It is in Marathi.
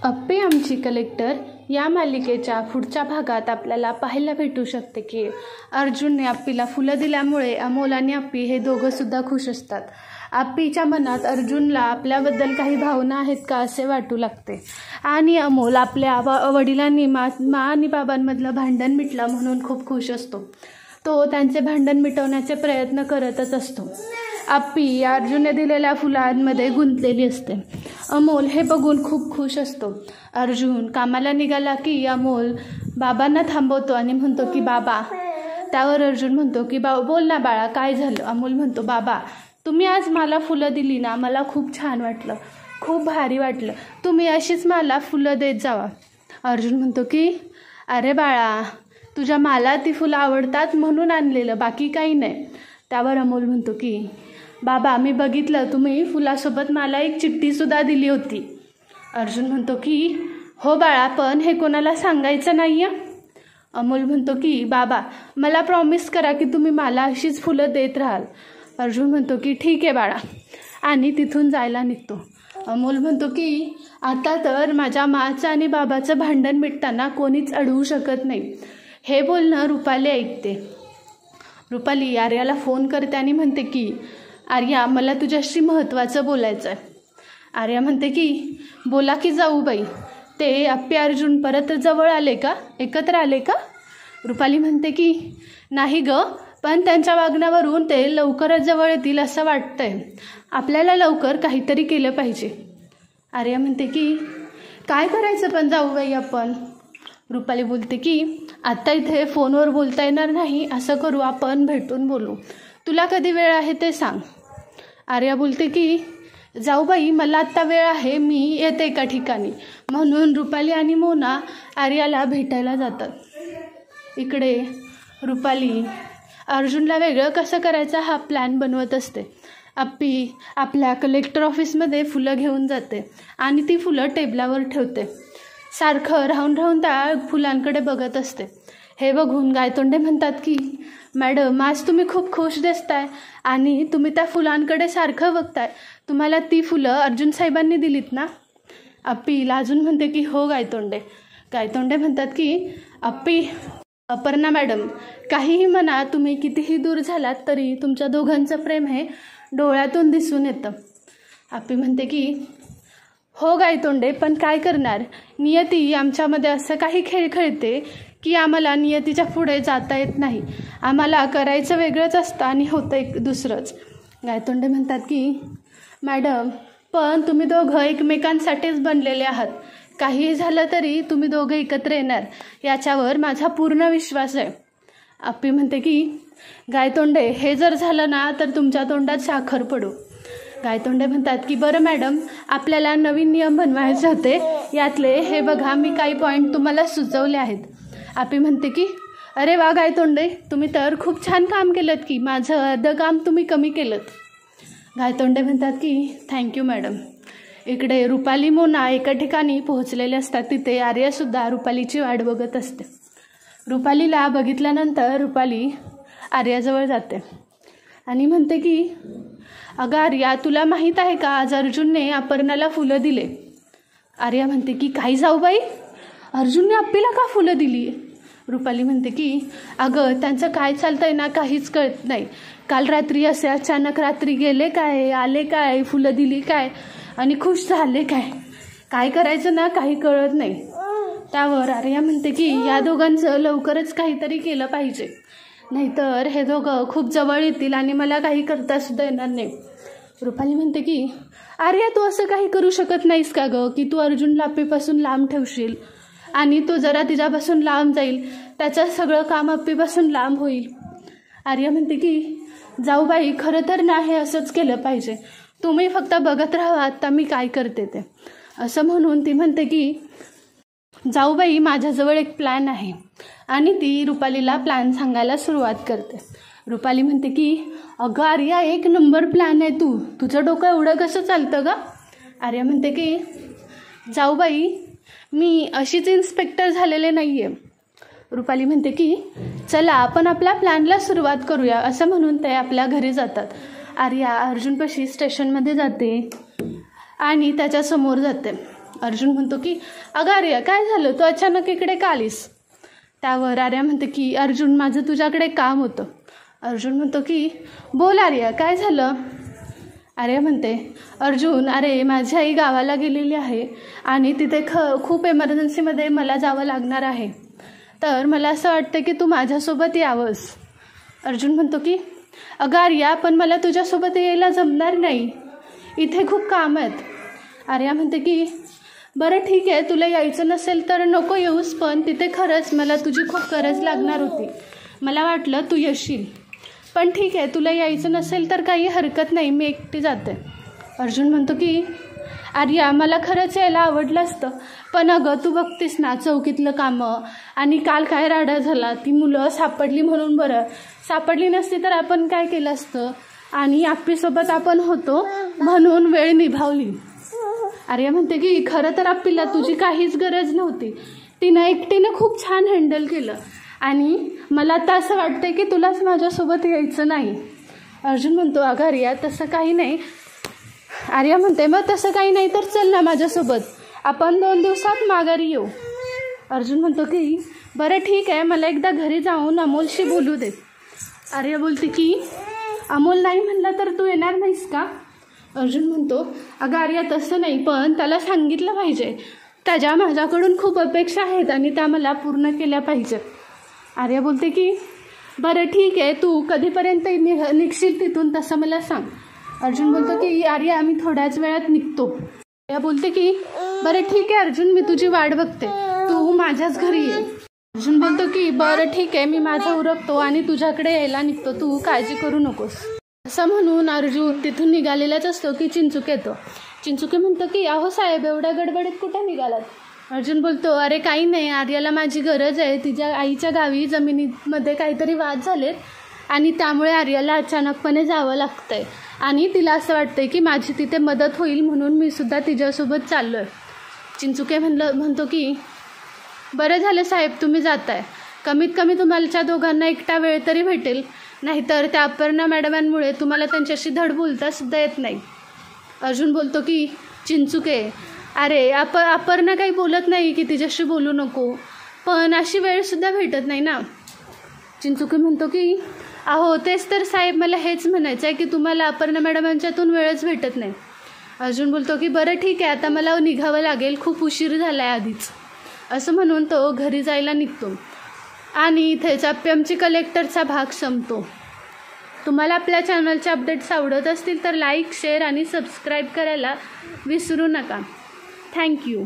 अप्पी आमची कलेक्टर या मालिकेच्या पुढच्या भागात आपल्याला पाहायला भेटू शकते की अर्जुनने अप्पीला फुलं दिल्यामुळे अमोल आणि अप्पी हे दोघंसुद्धा खुश असतात. अप्पीच्या मनात अर्जुनला आपल्याबद्दल काही भावना आहेत का असे वाटू लागते आणि अमोल आपल्या वडिलांनी मा आणि बाबांमधलं भांडण मिटलं म्हणून खूप खुश असतो. तो त्यांचे भांडण मिटवण्याचे प्रयत्न करतच असतो. अप्पी या अर्जुनने दिलेल्या फुलांमध्ये गुंतलेली असते. अमोल हे बघून खूप खुश असतो. अर्जुन कामाला निघाला की अमोल बाबांना थांबवतो आणि म्हणतो की बाबा. त्यावर अर्जुन म्हणतो की बोल ना बाळा, काय झालं? अमोल म्हणतो, बाबा तुम्ही आज मला फुलं दिली ना, मला खूप छान वाटलं, खूप भारी वाटलं, तुम्ही अशीच मला फुलं देत जावा. अर्जुन म्हणतो की अरे बाळा, तुझ्या मला ती फुलं आवडतात म्हणून आणलेलं, बाकी काही नाही. त्यावर अमोल म्हणतो की बाबा मी बघितलं तुम्ही फुलासोबत मला एक चिठ्ठीसुद्धा दिली होती. अर्जुन म्हणतो की हो बाळा, पण हे कोणाला सांगायचं नाही आहे. अमोल म्हणतो की बाबा मला प्रॉमिस करा की तुम्ही मला अशीच फुलं देत राहाल. अर्जुन म्हणतो की ठीक आहे बाळा, आणि तिथून जायला निघतो. अमोल म्हणतो की आता तर माझ्या माचं आणि बाबाचं भांडण मिटताना कोणीच अडवू शकत नाही. हे बोलणं रुपाली ऐकते. रुपाली आर्याला फोन करते आणि म्हणते की आर्या मला तुझ्याशी महत्त्वाचं बोलायचं आहे. आर्या म्हणते की बोला की जाऊ बाई. ते अप्पी अर्जुन परत जवळ आले का, एकत्र आले का? रुपाली म्हणते की नाही ग, पण त्यांच्या वागण्यावरून ते लवकरच जवळ येतील असं वाटतंय. आपल्याला लवकर काहीतरी केलं पाहिजे. आर्या म्हणते की काय करायचं पण जाऊ बाई आपण? रुपाली बोलते की आत्ता इथे फोनवर बोलता येणार नाही, असं करू आपण भेटून बोलू. तुला कधी वेळ आहे ते सांग. आर्या बोलते की जाऊ बाई मला आत्ता वेळ आहे, मी येते एका ठिकाणी. म्हणून रुपाली आणि मोना आर्याला भेटायला जातात. इकडे रुपाली अर्जुनला वेगळं कसं करायचं हा प्लॅन बनवत असते. अप्पी आपल्या कलेक्टर ऑफिसमध्ये फुलं घेऊन जाते आणि ती फुलं टेबलावर ठेवते. सारखं राहून राहून त्या फुलांकडे बघत असते. हे बघून गायतोंडे म्हणतात की मॅडम आज तुम्ही खूप खुश दिसताय आणि तुम्ही त्या फुलांकडे सारखं बघताय. तुम्हाला ती फुलं अर्जुन साहेबांनी दिलीत ना? अप्पी लाजून म्हणते की हो गायतोंडे. गायतोंडे म्हणतात की अप्पी अपर्णा मॅडम काहीही म्हणा, तुम्ही कितीही दूर झालात तरी तुमच्या दोघांचं प्रेम हे डोळ्यातून दिसून येतं. अप्पी म्हणते की हो गायतोंडे, पण काय करणार, नियती आमच्यामध्ये असं काही खेळ खेळते की आम्हाला नियतीच्या पुढे जाता येत नाही. आम्हाला करायचं वेगळंच असतं आणि होतं एक दुसरंच. गायतोंडे म्हणतात की मॅडम पण तुम्ही दोघं एकमेकांसाठीच बनलेले आहात. काहीही झालं तरी तुम्ही दोघं एकत्र येणार याच्यावर माझा पूर्ण विश्वास आहे. अप्पी म्हणते की गायतोंडे हे जर झालं ना तर तुमच्या तोंडात साखर पडू. गायतोंडे म्हणतात की बरं मॅडम, आपल्याला नवीन नियम बनवायचे होते, यातले हे बघा मी काही पॉईंट तुम्हाला सुचवले आहेत. अप्पी म्हणते की अरे वा गायतोंडे, तुम्ही तर खूप छान काम केलं की, माझं अर्धं काम तुम्ही कमी केलं. गायतोंडे म्हणतात की थँक्यू मॅडम. इकडे रुपाली मोना एका ठिकाणी पोहोचलेले असतात. तिथे आर्यासुद्धा रुपालीची वाट बघत असते. रुपालीला बघितल्यानंतर रुपाली आर्याजवळ जाते आणि म्हणते की अगं आर्या, तुला माहीत आहे का आज अर्जुनने अपर्णाला फुलं दिले. आर्या म्हणते की काही जाऊ बाई, अर्जुनने अप्पीला का फुलं दिली? रुपाली म्हणते की अगं त्यांचं काय चालतंय ना काहीच कळत नाही. काल रात्री असे अचानक रात्री गेले काय, आले काय, फुलं दिली काय आणि खुश झाले काय, काय करायचं ना काही कळत नाही. त्यावर आर्या म्हणते की या दोघांचं लवकरच काहीतरी केलं पाहिजे, नाहीतर हे दोघं खूप जवळ येतील आणि मला काही करतासुद्धा येणार नाही. रुपाली म्हणते की आर्या तू असं काही करू शकत नाहीस का गं की तू अर्जुनला अप्पीपासून लांब ठेवशील आणि तो जरा तिच्यापासून लांब जाईल, त्याचं सगळं काम अप्पीपासून लांब होईल. आर्या म्हणते की जाऊ बाई, खरं तर ना हे असंच केलं पाहिजे, तुम्ही फक्त बघत राहा आता मी काय करते ते. असं म्हणून ती म्हणते की जाऊ बाई माझ्याजवळ एक प्लॅन आहे, आणि ती रुपालीला प्लॅन सांगायला सुरुवात करते. रुपाली म्हणते की अगं आर्या एक नंबर प्लॅन आहे, तुझं डोकं एवढं कसं चालतं का? आर्या म्हणते की जाऊ बाई मी अशीच इन्स्पेक्टर झालेले नाही आहे. रुपाली म्हणते की चला आपण आपल्या प्लॅनला सुरुवात करूया. असं म्हणून ते आपल्या घरी जातात. आर्या अर्जुनपाशी स्टेशनमध्ये जाते आणि त्याच्यासमोर जाते अर्जुन म्हणतो की अगं आर्या काय झालं, तू अचानक इकडे का आलीस? त्यावर आर्या म्हणते की अर्जुन माझं तुझ्याकडे काम होतं. अर्जुन म्हणतो की बोल आर्या काय झालं? आर्या म्हणते अर्जुन अरे माझी आई गावाला गेलेली आहे आणि तिथे खूप एमर्जन्सीमध्ये मला जावं लागणार आहे, तर मला असं वाटतं की तू माझ्यासोबत यावंस. अर्जुन म्हणतो की अगं आर्या पण मला तुझ्यासोबत यायला जमणार नाही, इथे खूप काम आहेत. आर्या म्हणते की बरं ठीक आहे, तुला यायचं नसेल तर नको येऊस, पण तिथे खरंच मला तुझी खूप गरज लागणार होती, मला वाटलं तू येशील, पण ठीक आहे तुला यायचं नसेल तर काही हरकत नाही, मी एकटी जाते. अर्जुन म्हणतो की आर्या मला खरंच यायला आवडलं असतं, पण अगं तू बघतेस ना चौकीतलं कामं आणि काल काय राडा झाला, ती मुलं सापडली म्हणून बरं, सापडली नसती तर आपण काय केलं असतं, आणि आप्पीसोबत आपण होतो म्हणून वेळ निभावली. आर्या म्हणते की खरं तर आप्पीला तुझी काहीच गरज नव्हती, तिनं एकटीनं खूप छान हँडल केलं आणि मला आता असं वाटतंय की तुलाच माझ्यासोबत यायचं नाही. अर्जुन म्हणतो अगं आर्या तसं काही नाही. आर्या म्हणते मग तसं काही नाही तर चल ना माझ्यासोबत, आपण 2 दिवसात माघारी येऊ. अर्जुन म्हणतो की बरं ठीक आहे, मला एकदा घरी जाऊन अमोलशी बोलू दे. आर्या बोलते की अमोल नाही म्हणला तर तू येणार नाहीस का? अर्जुन म्हणतो अगं आर्या तसं नाही, पण त्याला सांगितलं पाहिजे, त्याच्या माझ्याकडून खूप अपेक्षा आहेत आणि त्या मला पूर्ण केल्या पाहिजेत. आर्या बोलते की बरं ठीक आहे, तू कधीपर्यंत निघशील तिथून तसं मला सांग. अर्जुन बोलतो की आर्या आम्ही थोड्याच वेळात निघतो. आर्या बोलते की बरं ठीक आहे अर्जुन, मी तुझी वाट बघते, तू माझ्याच घरी ये. अर्जुन बोलतो की बरं ठीक आहे, मी माझं उरकतो आणि तुझ्याकडे यायला निघतो, तू काळजी करू नकोस. असं म्हणून अर्जुन तिथून निघालेलाच असतो की चिंचुके येतो. चिंचुके म्हणतो की अहो साहेब एवढ्या गडबडीत कुठे निघालात? अर्जुन बोलतो अरे काही नाही, आर्याला माझी गरज आहे, तिच्या आईच्या गावी जमिनीमध्ये काहीतरी वाद झालेत आणि त्यामुळे आर्याला अचानकपणे जावं लागतंय आणि तिला असं वाटतंय की माझी तिथे मदत होईल म्हणून मी सुद्धा तिच्यासोबत चाललो आहे. चिंचुके म्हणतो की बरं झालं साहेब तुम्ही जाताय, कमीत कमी तुम्हाला दोघांना एकटा वेळ तरी भेटेल, नाहीतर त्या अपर्णा मॅडमांमुळे तुम्हाला त्यांच्याशी धड बोलतासुद्धा येत नाही. अर्जुन बोलतो की चिंचुके अरे अपर्णा काही बोलत नाही की तिच्याशी बोलू नको, पण अशी वेळसुद्धा भेटत नाही ना. चिंचुके म्हणतो की अहो तेच तर साहेब, मला हेच म्हणायचं आहे की तुम्हाला अपर्णा मॅडमांच्यातून वेळच भेटत नाही. अर्जुन बोलतो की बरं ठीक आहे, आता मला निघावं लागेल, खूप उशीर झाला आहे आधीच. असं म्हणून तो घरी जायला निघतो आणि इथेच आप्पी कलेक्टरचा भाग संपतो. तुम्हाला आपल्या चॅनलचे अपडेट्स आवडत असतील तर लाईक, शेअर आणि सबस्क्राईब करायला विसरू नका. थँक्यू.